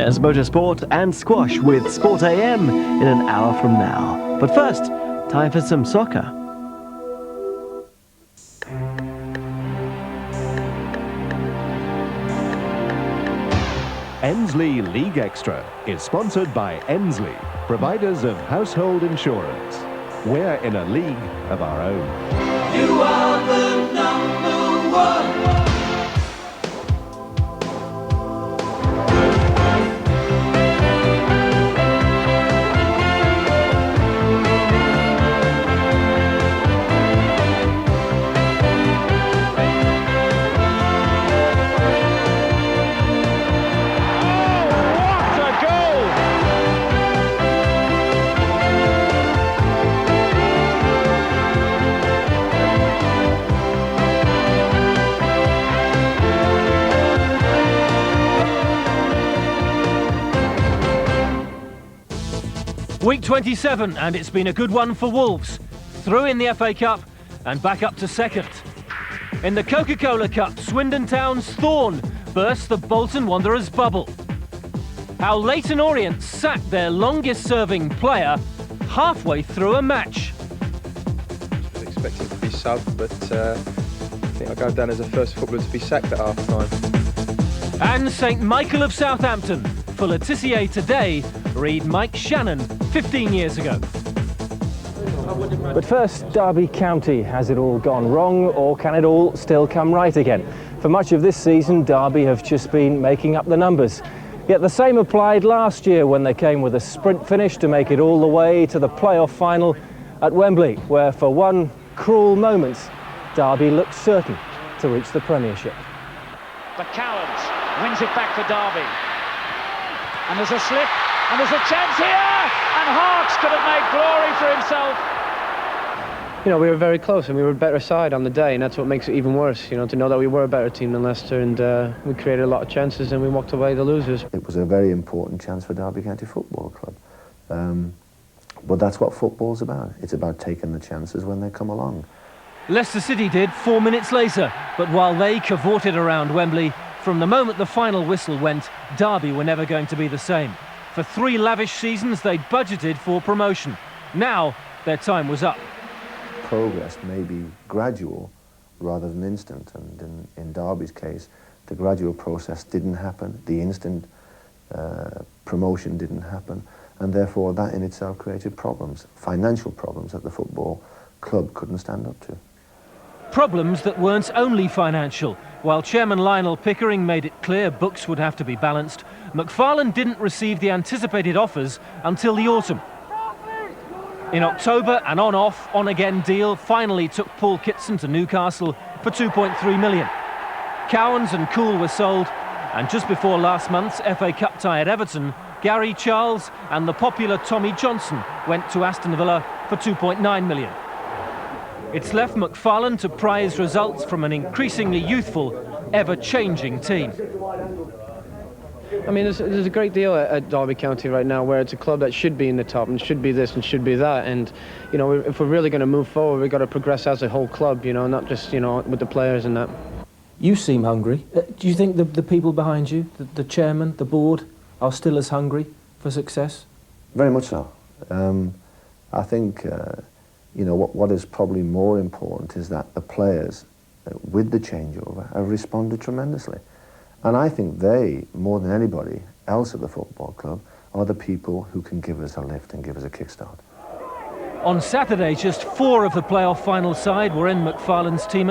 There's motorsport and squash with Sport AM in an hour from now. But first, time for some soccer. Endsleigh League Extra is sponsored by Endsleigh, providers of household insurance. We're in a league of our own. You are the number one. Week 27, and it's been a good one for Wolves. Through in the FA Cup and back up to second. In the Coca-Cola Cup, Swindon Town's Thorn burst the Bolton Wanderers' bubble. How Leyton Orient sacked their longest-serving player halfway through a match. I was expecting to be subbed, but I think I'll go down as the first footballer to be sacked at half-time. And St Michael of Southampton. For Letitia today, read Mike Shannon 15 years ago. But first, Derby County. Has it all gone wrong, or can it all still come right again? For much of this season, Derby have just been making up the numbers. Yet the same applied last year when they came with a sprint finish to make it all the way to the playoff final at Wembley, where for one cruel moment, Derby looked certain to reach the Premiership. The Cowards wins it back for Derby. And there's a slip, and there's a chance here, and Harks could have made glory for himself. You know, we were very close and we were a better side on the day, and that's what makes it even worse, you know, to know that we were a better team than Leicester, and we created a lot of chances and we walked away the losers. It was a very important chance for Derby County Football Club. But that's what football's about. It's about taking the chances when they come along. Leicester City did 4 minutes later, but while they cavorted around Wembley, from the moment the final whistle went, Derby were never going to be the same. For 3 lavish seasons, they'd budgeted for promotion. Now, their time was up. Progress may be gradual rather than instant, and in Derby's case, the gradual process didn't happen, the instant promotion didn't happen, and therefore that in itself created problems, financial problems that the football club couldn't stand up to. Problems that weren't only financial. While Chairman Lionel Pickering made it clear books would have to be balanced, McFarlane didn't receive the anticipated offers until the autumn. In October, an on-off, on-again deal finally took Paul Kitson to Newcastle for £2.3 million. Cowans and Cool were sold, and just before last month's FA Cup tie at Everton, Gary Charles and the popular Tommy Johnson went to Aston Villa for £2.9 million. It's left McFarlane to prize results from an increasingly youthful, ever-changing team. I mean, there's a great deal at Derby County right now where it's a club that should be in the top and should be this and should be that. And, you know, if we're really going to move forward, we've got to progress as a whole club, you know, not just, you know, with the players and that. You seem hungry. Do you think the people behind you, the chairman, the board, are still as hungry for success? Very much so. I think, you know, what is probably more important is that the players, with the changeover, have responded tremendously. And I think they, more than anybody else at the football club, are the people who can give us a lift and give us a kickstart. On Saturday, just 4 of the playoff final side were in McFarlane's team at